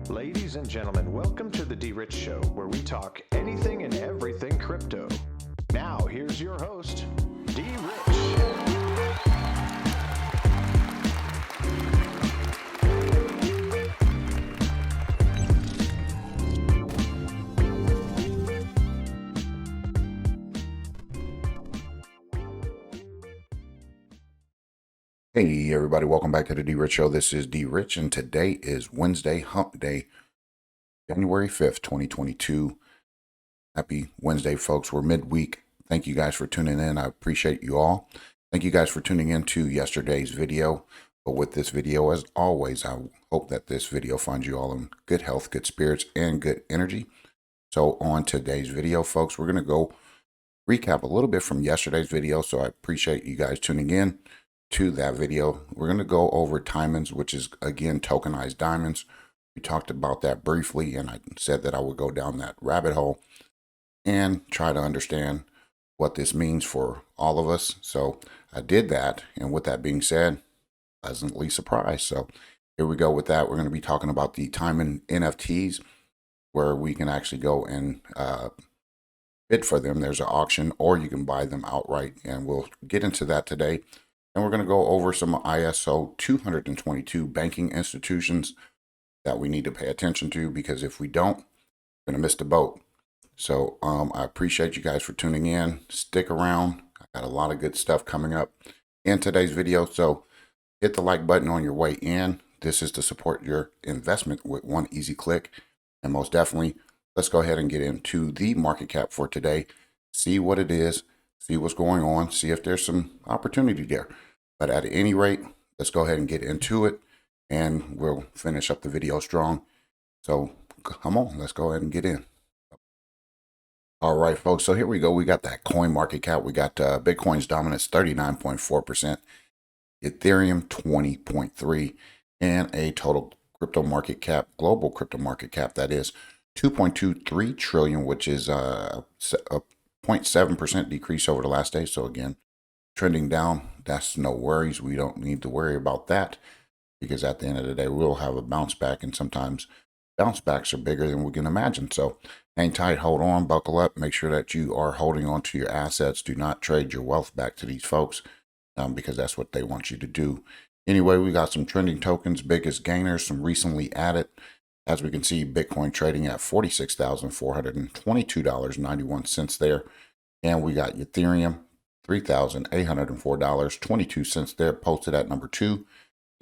Ladies and gentlemen, welcome to the DRich Show, where we talk anything and everything crypto. Now, here's your host, DRich. Hey everybody, welcome back to the DRich Show. This is DRich, and today is Wednesday, Hump Day, January 5th, 2022. Happy Wednesday, folks. We're midweek. Thank you guys for tuning in. I appreciate you all. Thank you guys for tuning in to yesterday's video. But with this video, as always, I hope that this video finds you all in good health, good spirits, and good energy. So on today's video, folks, we're going to go recap a little bit from yesterday's video. So I appreciate you guys tuning in to that video. We're going to go over Tiamonds, which is again tokenized diamonds. We talked about that briefly, and I said that I would go down that rabbit hole and try to understand what this means for all of us. So I did that, and with that being said, pleasantly surprised. So here we go with that. We're going to be talking about the Tiamond NFTs, where we can actually go and bid for them. There's an auction, or you can buy them outright, and we'll get into that today. And we're going to go over some ISO 222 banking institutions that we need to pay attention to, because if we don't, we're going to miss the boat. So I appreciate you guys for tuning in. Stick around. I got a lot of good stuff coming up in today's video. So hit the like button on your way in. This is to support your investment with one easy click. And most definitely, let's go ahead and get into the market cap for today. See what it is. See what's going on, see if there's some opportunity there. But at any rate, let's go ahead and get into it, and we'll finish up the video strong. So come on, let's go ahead and get in. All right, folks, so here we go. We got that coin market cap. We got Bitcoin's dominance 39.4%, Ethereum 20.3%, and a total crypto market cap, global crypto market cap, that is 2.23 trillion, which is a 0.7% decrease over the last day. So again, trending down. That's no worries. We don't need to worry about that, because at the end of the day, we'll have a bounce back, and sometimes bounce backs are bigger than we can imagine. So hang tight, hold on, buckle up, make sure that you are holding on to your assets. Do not trade your wealth back to these folks, because that's what they want you to do. Anyway, we got some trending tokens, biggest gainers, some recently added. As we can see, Bitcoin trading at $46,422.91 there. And we got Ethereum, $3,804.22 there, posted at number 2.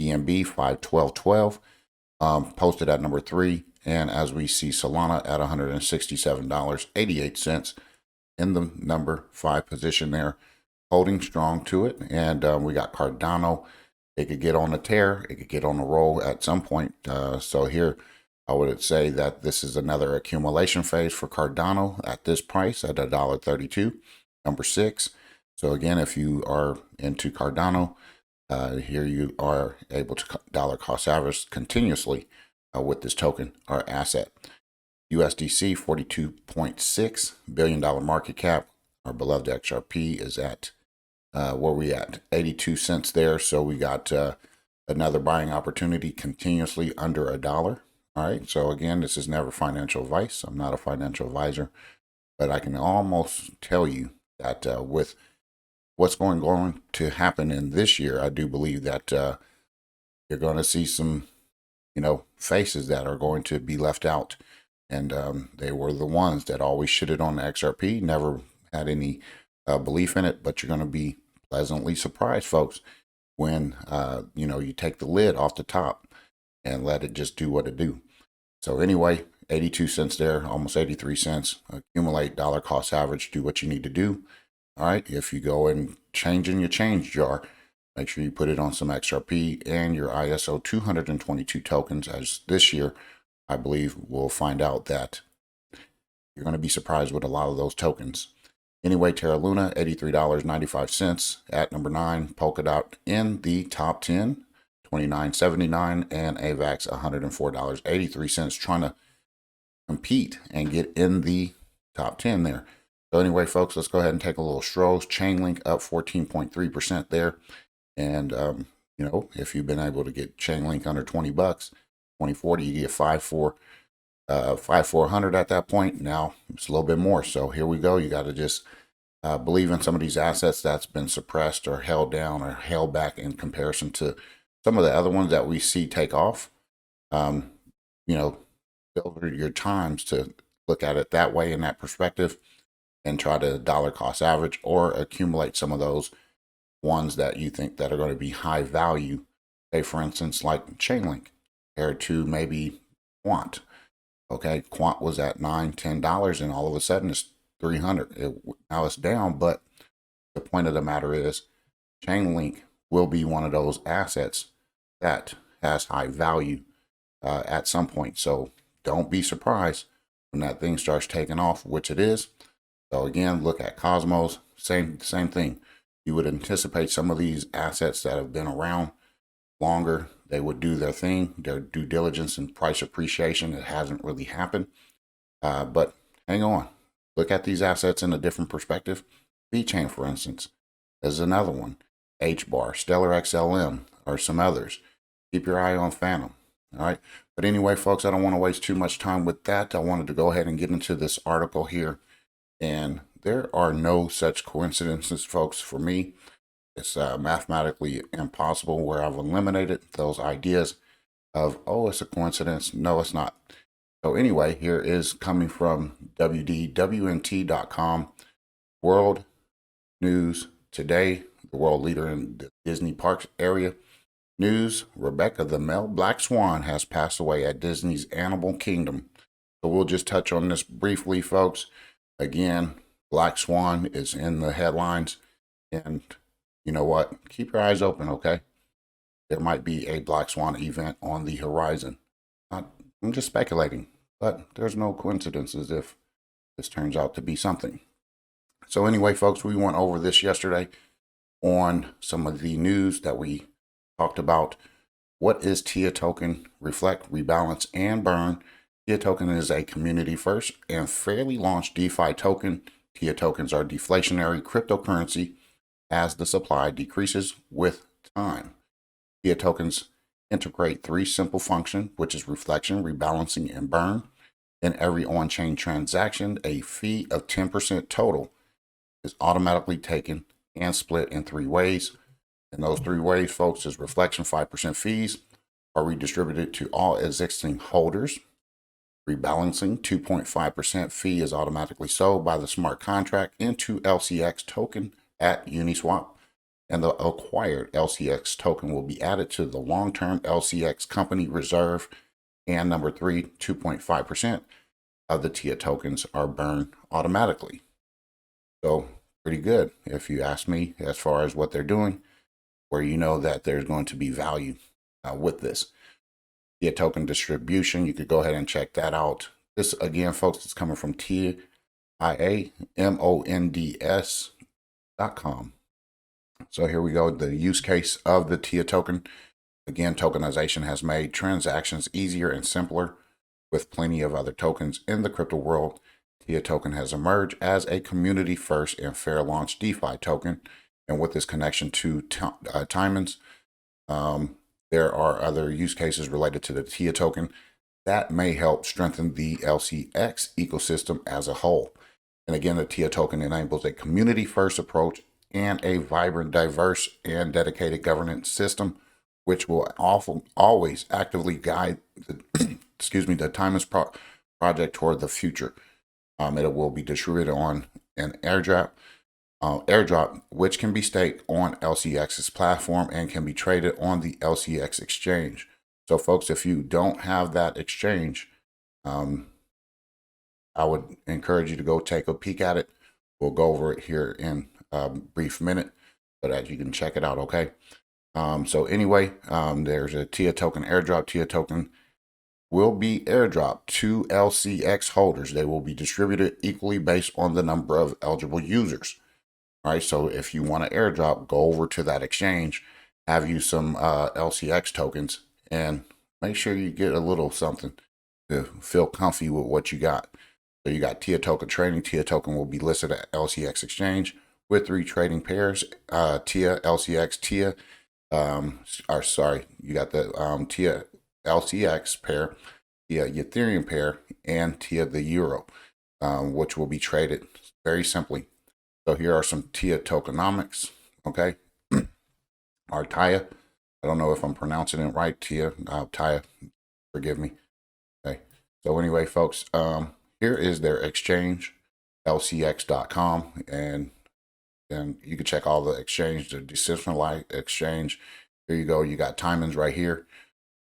BNB, 512.12, posted at number 3. And as we see, Solana at $167.88 in the number 5 position there, holding strong to it. And we got Cardano. It could get on a tear. It could get on a roll at some point. So here, I would say that this is another accumulation phase for Cardano at this price at $1.32, number 6. So again, if you are into Cardano, here you are able to dollar cost average continuously with this token or asset. USDC, $42.6 billion market cap. Our beloved XRP is at, where we at, 82 cents there. So we got another buying opportunity continuously under $1. All right, so again, this is never financial advice. I'm not a financial advisor, but I can almost tell you that with what's going to happen in this year, I do believe that you're going to see some, faces that are going to be left out. And they were the ones that always shitted on the XRP, never had any belief in it, but you're going to be pleasantly surprised, folks, when, you take the lid off the top and let it just do what it do. So anyway, 82 cents there, almost 83 cents. Accumulate dollar cost average, do what you need to do. All right, if you go and change in your change jar, make sure you put it on some XRP and your ISO 222 tokens, as this year, I believe we'll find out that you're going to be surprised with a lot of those tokens. Anyway, Terra Luna, $83.95 at number 9. Polkadot in the top 10. $29.79, and AVAX $104.83, trying to compete and get in the top 10 there. So anyway, folks, let's go ahead and take a little stroll. Chainlink up 14.3% there. And, if you've been able to get Chainlink under $20, 2040, you get 5,400 at that point. Now it's a little bit more. So here we go. You got to just believe in some of these assets that's been suppressed or held down or held back in comparison to some of the other ones that we see take off. You know, over your times to look at it that way in that perspective and try to dollar cost average or accumulate some of those ones that you think that are going to be high value. Say, for instance, like Chainlink compared to maybe Quant. Okay, Quant was at $9, $10, and all of a sudden it's 300. Now it's down, but the point of the matter is Chainlink will be one of those assets that has high value at some point. So don't be surprised when that thing starts taking off, which it is. So again, look at Cosmos, same thing. You would anticipate some of these assets that have been around longer, they would do their thing, their due diligence and price appreciation. It hasn't really happened. But hang on. Look at these assets in a different perspective. VeChain, for instance, is another one. HBAR, Stellar XLM, or some others. Keep your eye on Phantom. All right. But anyway, folks, I don't want to waste too much time with that. I wanted to go ahead and get into this article here. And there are no such coincidences, folks, for me. It's mathematically impossible where I've eliminated those ideas of, oh, it's a coincidence. No, it's not. So anyway, here is coming from WDWNT.com, World News Today, the world leader in the Disney parks area. News, Rebecca the male black swan has passed away at Disney's Animal Kingdom. So we'll just touch on this briefly, folks. Again, Black Swan is in the headlines. And you know what? Keep your eyes open, okay? There might be a Black Swan event on the horizon. I'm just speculating, but there's no coincidences if this turns out to be something. So anyway, folks, we went over this yesterday on some of the news that we talked about. What is TIA token? Reflect, rebalance, and burn. TIA token is a community first and fairly launched DeFi token. TIA tokens are deflationary cryptocurrency as the supply decreases with time. TIA tokens integrate three simple functions, which is reflection, rebalancing, and burn. In every on-chain transaction, a fee of 10% total is automatically taken and split in three ways. And those three ways, folks, is reflection, 5% fees are redistributed to all existing holders. Rebalancing, 2.5% fee is automatically sold by the smart contract into LCX token at Uniswap. And the acquired LCX token will be added to the long-term LCX company reserve. And number three, 2.5% of the TIA tokens are burned automatically. So pretty good, if you ask me, as far as what they're doing, where you know that there's going to be value with this. TIA token distribution, you could go ahead and check that out. This, again, folks, is coming from Tiamonds.com. So here we go, the use case of the TIA token. Again, tokenization has made transactions easier and simpler with plenty of other tokens in the crypto world. TIA token has emerged as a community first and fair launch DeFi token. And with this connection to Tiamond, there are other use cases related to the TIA token that may help strengthen the LCX ecosystem as a whole. And again, the TIA token enables a community first approach and a vibrant, diverse, and dedicated governance system, which will always actively guide the, the Tiamond project toward the future. It will be distributed on an airdrop, which can be staked on LCX's platform and can be traded on the LCX exchange. So, folks, if you don't have that exchange, I would encourage you to go take a peek at it. We'll go over it here in a brief minute so that you can check it out, okay? So anyway, there's a TIA token airdrop. TIA token will be airdropped to LCX holders. They will be distributed equally based on the number of eligible users. All right, so if you want to airdrop, go over to that exchange, have you some LCX tokens, and make sure you get a little something to feel comfy with what you got. So you got TIA token trading. TIA token will be listed at LCX exchange with three trading pairs, TIA, LCX, TIA. You got the TIA LCX pair, TIA Ethereum pair, and TIA the Euro, which will be traded very simply. So here are some TIA tokenomics, okay? Our TIA, I don't know if I'm pronouncing it right, TIA, forgive me. Okay, so anyway, folks, here is their exchange, lcx.com, and you can check all the exchange, the decentralized exchange. Here you go. You got Tiamond right here,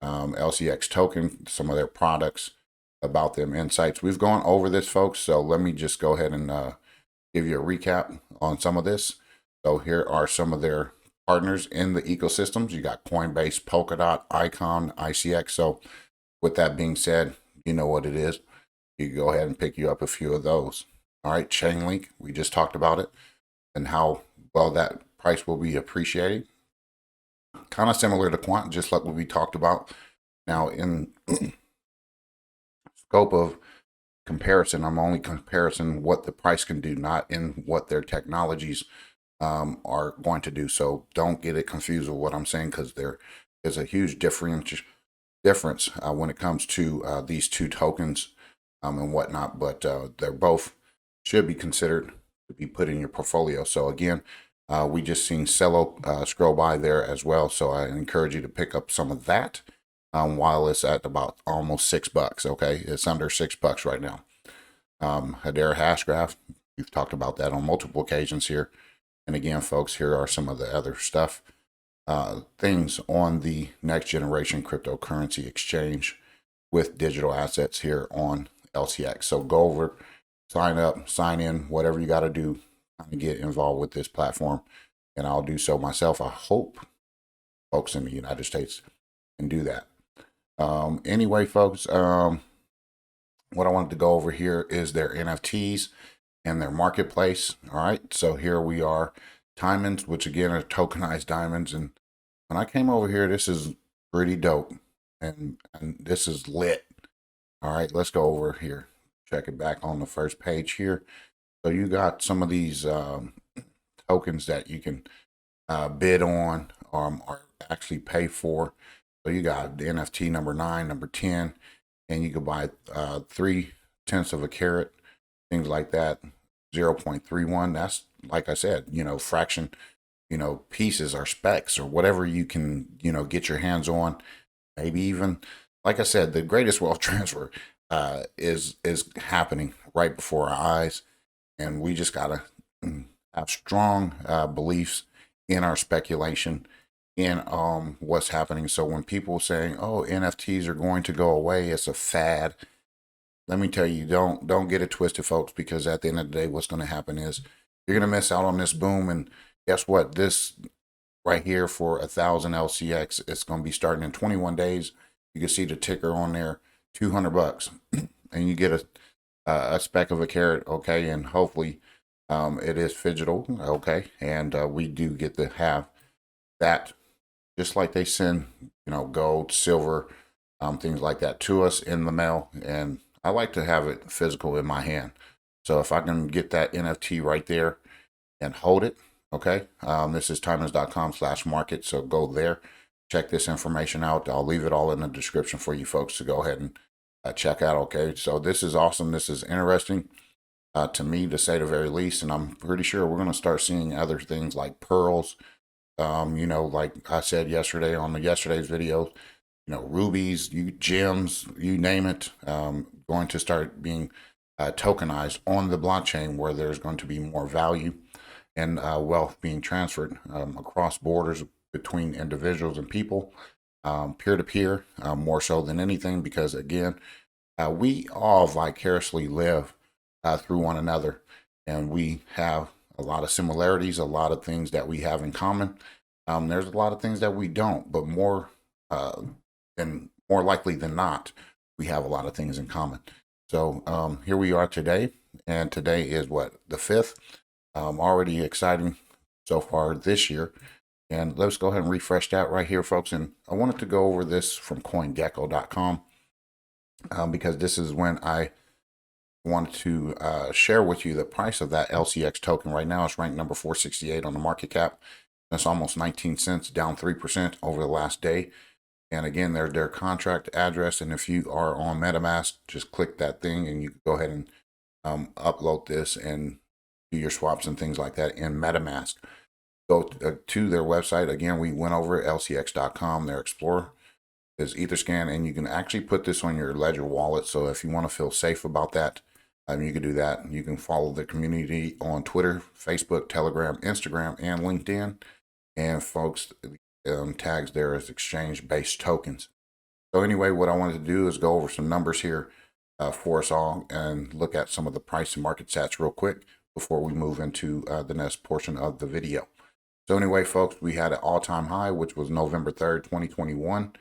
LCX token, some of their products, about them, insights. We've gone over this, folks, so let me just go ahead and give you a recap on some of this. So here are some of their partners in the ecosystems. You got Coinbase, Polkadot, Icon, ICX. So with that being said, you know what it is. You can go ahead and pick you up a few of those. All right, Chainlink, we just talked about it and how well that price will be appreciating. Kind of similar to Quant, just like what we talked about. Now, in scope of comparison, I'm only comparing what the price can do, not in what their technologies are going to do. So don't get it confused with what I'm saying, because there is a huge difference when it comes to these two tokens and whatnot. But they're both should be considered to be put in your portfolio. So again, we just seen Cello scroll by there as well. So I encourage you to pick up some of that while it's at about almost $6. Okay, it's under $6 right now. Hedera Hashgraph, we've talked about that on multiple occasions here. And again, folks, here are some of the other stuff, things on the next generation cryptocurrency exchange with digital assets here on LCX. So go over, sign up, sign in, whatever you got to do to get involved with this platform. And I'll do so myself. I hope folks in the United States can do that. Anyway, folks, what I wanted to go over here is their NFTs and their marketplace. All right, so here we are, Tiamond, which again are tokenized diamonds. And when I came over here, this is pretty dope, and this is lit. All right, let's go over here, check it back on the first page here. So you got some of these tokens that you can bid on or actually pay for. So you got the NFT number 9, number 10, and you can buy 0.3 of a carat, things like that. 0.31. That's, like I said, fraction, pieces or specs or whatever you can, get your hands on. Maybe even, like I said, the greatest wealth transfer is happening right before our eyes, and we just gotta have strong beliefs in our speculation in what's happening. So when people saying, "Oh, NFTs are going to go away, it's a fad," let me tell you, don't get it twisted, folks, because at the end of the day, what's going to happen is you're going to miss out on this boom. And guess what? This right here for 1,000 LCX, it's going to be starting in 21 days. You can see the ticker on there, $200, and you get a speck of a carat, okay? And hopefully it is digital, okay? And we do get to have that, just like they send, gold, silver, things like that to us in the mail. And I like to have it physical in my hand. So if I can get that NFT right there and hold it, okay? This is tiamond.com/market. So go there, check this information out. I'll leave it all in the description for you folks to go ahead and check out, okay? So this is awesome. This is interesting to me, to say the very least. And I'm pretty sure we're going to start seeing other things like pearls, like I said yesterday on yesterday's video, rubies, gems, you name it, going to start being tokenized on the blockchain, where there's going to be more value and wealth being transferred across borders between individuals and people, peer-to-peer, more so than anything, because again, we all vicariously live through one another, and we have a lot of similarities, a lot of things that we have in common. There's a lot of things that we don't, but more likely than not, we have a lot of things in common. So here we are today, and today is what, the 5th. Already exciting so far this year. And let's go ahead and refresh that right here, folks. And I wanted to go over this from CoinGecko.com because this is when I wanted to share with you the price of that LCX token. Right now, it's ranked number 468 on the market cap. That's almost 19 cents, down 3% over the last day. And again, their contract address. And if you are on MetaMask, just click that thing and you can go ahead and upload this and do your swaps and things like that in MetaMask. Go to their website. Again, we went over lcx.com, their Explorer is Etherscan, and you can actually put this on your Ledger wallet. So if you want to feel safe about that, you can do that. You can follow the community on Twitter, Facebook, Telegram, Instagram, and LinkedIn. And folks, tags there as exchange-based tokens. So anyway, what I wanted to do is go over some numbers here for us all and look at some of the price and market stats real quick before we move into the next portion of the video. So anyway, folks, we had an all-time high, which was November 3rd, 2021.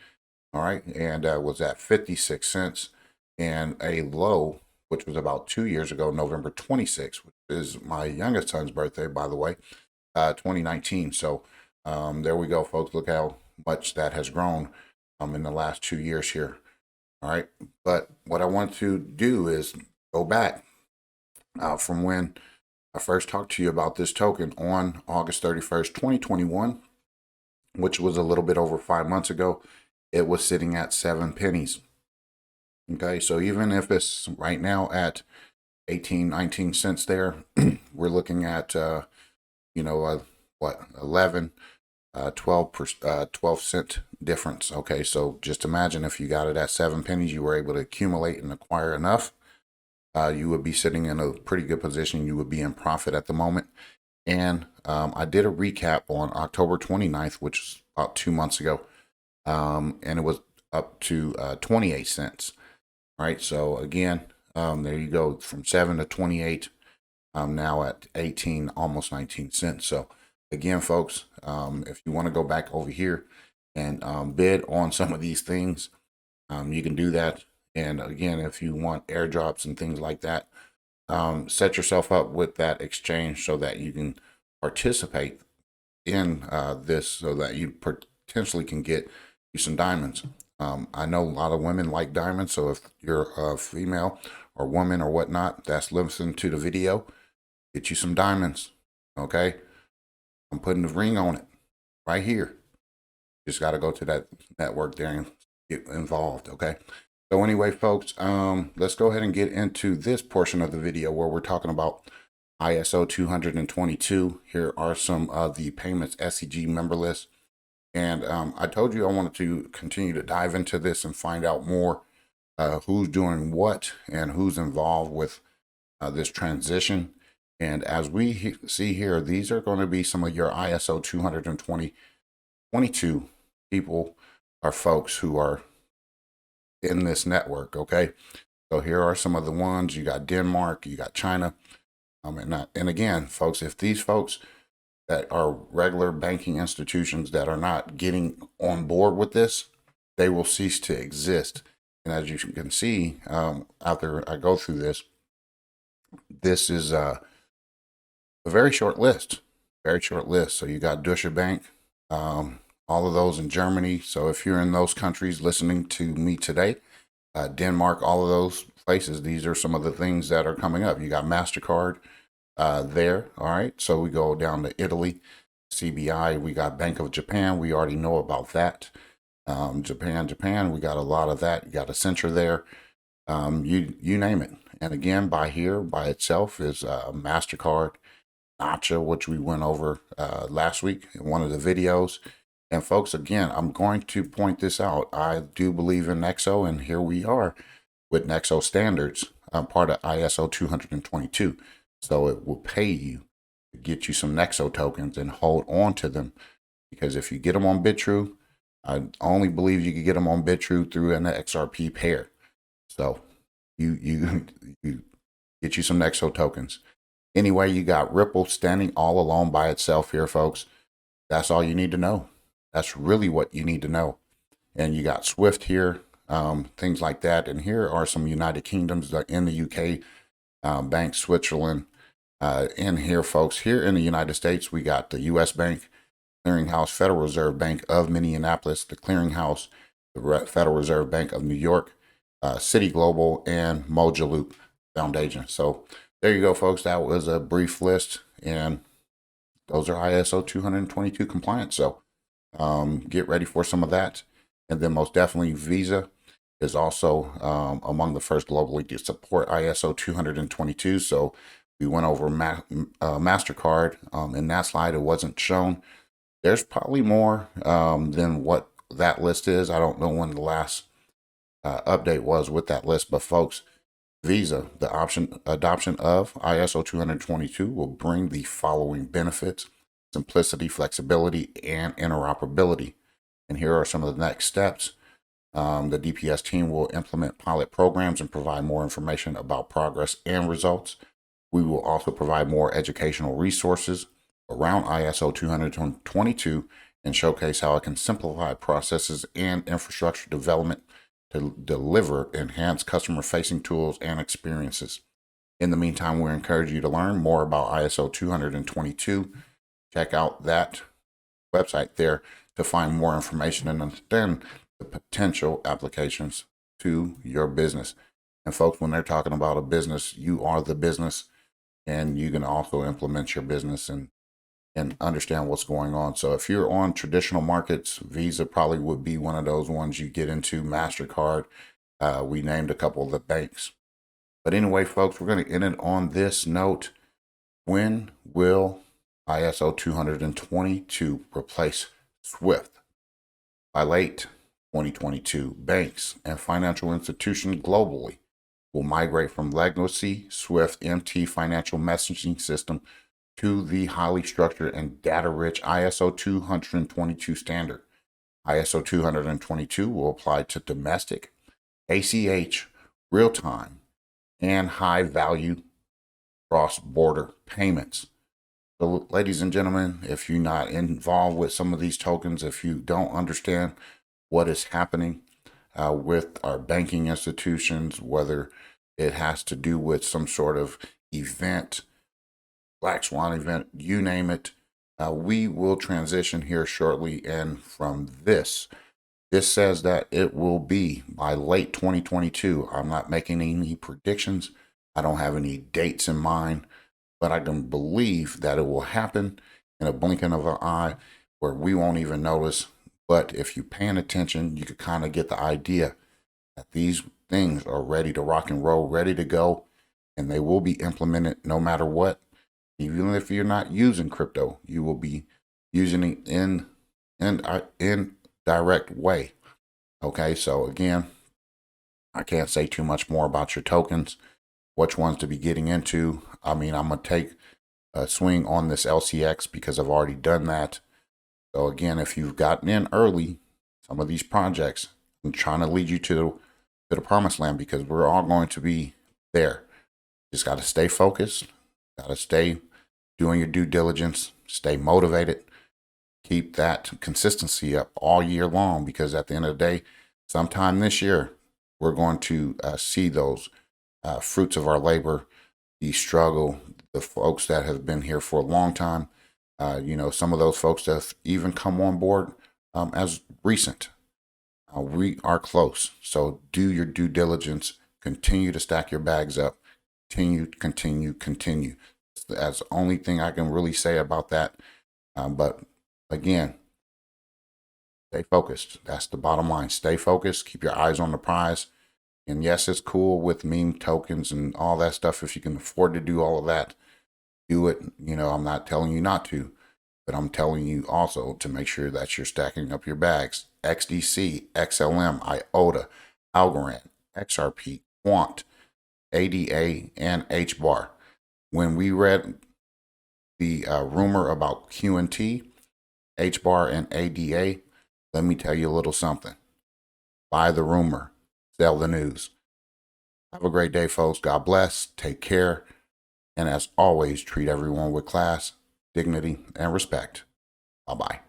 All right, and was at 56 cents, and a low, which was about 2 years ago, November 26th, which is my youngest son's birthday, by the way, 2019. So there we go, folks. Look how much that has grown in the last 2 years here. All right, but what I want to do is go back from when I first talked to you about this token on August 31st, 2021, which was a little bit over 5 months ago. It was sitting at 7 pennies. Okay, so even if it's right now at 18, 19 cents there, we're looking at, what, 11, 12 cent difference. Okay, so just imagine if you got it at 7 pennies, you were able to accumulate and acquire enough. You would be sitting in a pretty good position. You would be in profit at the moment. And I did a recap on October 29th, which is about 2 months ago. And it was up to 28 cents. Right. So again, there you go, from 7 to 28. Now at 18, almost 19 cents. So again, folks, if you want to go back over here and bid on some of these things, you can do that. And again, if you want airdrops and things like that, set yourself up with that exchange so that you can participate in this, so that you potentially can get you some diamonds. I know a lot of women like diamonds, so if you're a female or woman or whatnot that's listening to the video, get you some diamonds. Okay, I'm putting the ring on it right here. Just got to go to that network there and get involved. Okay, so anyway, folks, let's go ahead and get into this portion of the video where we're talking about ISO 222. Here are some of the payments SEG member lists. And I told you I wanted to continue to dive into this and find out more who's doing what and who's involved with this transition. And as we see here, these are going to be some of your ISO 222 people or folks who are in this network. Okay, so here are some of the ones. You got Denmark, you got China. And again, folks, if these folks that are regular banking institutions that are not getting on board with this, they will cease to exist. And as you can see, after I go through this, this is a very short list, very short list. So you got Deutsche Bank, all of those in Germany. So if you're in those countries listening to me today, Denmark, all of those places, these are some of the things that are coming up. You got MasterCard, there. All right, so we go down to Italy, CBI, we got Bank of Japan, we already know about that. Japan, we got a lot of that. You got Accenture there, you name it. And again, by itself is MasterCard, Nacha, which we went over last week in one of the videos. And folks, again, I'm going to point this out. I do believe in Nexo, and here we are with Nexo standards. I'm part of ISO 222. So it will pay you to get you some Nexo tokens and hold on to them. Because if you get them on BitTrue, I only believe you can get them on BitTrue through an XRP pair. So you get you some Nexo tokens. Anyway, you got Ripple standing all alone by itself here, folks. That's all you need to know. That's really what you need to know. And you got Swift here, things like that. And here are some United Kingdoms in the UK. Bank Switzerland, in here, folks. Here in the United States, we got the U.S. Bank, Clearinghouse, Federal Reserve Bank of Minneapolis, the Clearinghouse, the Federal Reserve Bank of New York, Citi Global, and Mojaloop Foundation. So there you go, folks. That was a brief list, and those are ISO 222 compliant. So get ready for some of that. And then most definitely Visa is also among the first globally to support ISO 222. So we went over MasterCard. In that slide, it wasn't shown. There's probably more than what that list is. I don't know when the last update was with that list, but folks, Visa, the adoption of ISO 222 will bring the following benefits: simplicity, flexibility, and interoperability. And here are some of the next steps. The DPS team will implement pilot programs and provide more information about progress and results. We will also provide more educational resources around ISO 222 and showcase how it can simplify processes and infrastructure development to deliver enhanced customer-facing tools and experiences. In the meantime, we encourage you to learn more about ISO 222. Check out that website there to find more information and understand the potential applications to your business. And folks, when they're talking about a business, you are the business, and you can also implement your business and understand what's going on. So if you're on traditional markets, Visa probably would be one of those ones you get into. MasterCard, we named a couple of the banks. But anyway, folks, we're going to end it on this note. When will ISO 222 replace SWIFT? By late 2022, banks and financial institutions globally will migrate from legacy SWIFT MT financial messaging system to the highly structured and data-rich ISO 222 standard. ISO 222 will apply to domestic, ACH, real-time, and high-value cross-border payments. So, ladies and gentlemen, if you're not involved with some of these tokens, if you don't understand what is happening with our banking institutions, whether it has to do with some sort of event, Black Swan event, you name it, we will transition here shortly. And from this says that it will be by late 2022. I'm not making any predictions. I don't have any dates in mind, but I can believe that it will happen in a blinking of an eye where we won't even notice. But if you're paying attention, you could kind of get the idea that these things are ready to rock and roll, ready to go, and they will be implemented no matter what. Even if you're not using crypto, you will be using it in direct way. Okay, so again, I can't say too much more about your tokens, which ones to be getting into. I mean, I'm going to take a swing on this LCX because I've already done that. So again, if you've gotten in early, some of these projects, I'm trying to lead you to the promised land because we're all going to be there. Just got to stay focused, got to stay doing your due diligence, stay motivated, keep that consistency up all year long, because at the end of the day, sometime this year, we're going to see those fruits of our labor, the struggle, the folks that have been here for a long time. Some of those folks that have even come on board as recent. We are close. So do your due diligence, continue to stack your bags up, continue. That's the only thing I can really say about that. But again, stay focused. That's the bottom line. Stay focused. Keep your eyes on the prize. And yes, it's cool with meme tokens and all that stuff. If you can afford to do all of that, do it. I'm not telling you not to, but I'm telling you also to make sure that you're stacking up your bags. XDC, XLM, IOTA, Algorand, XRP, Quant, ADA, and HBAR. When we read the rumor about QNT, HBAR, and ADA, let me tell you a little something. Buy the rumor, sell the news. Have a great day, folks. God bless. Take care. And as always, treat everyone with class, dignity, and respect. Bye-bye.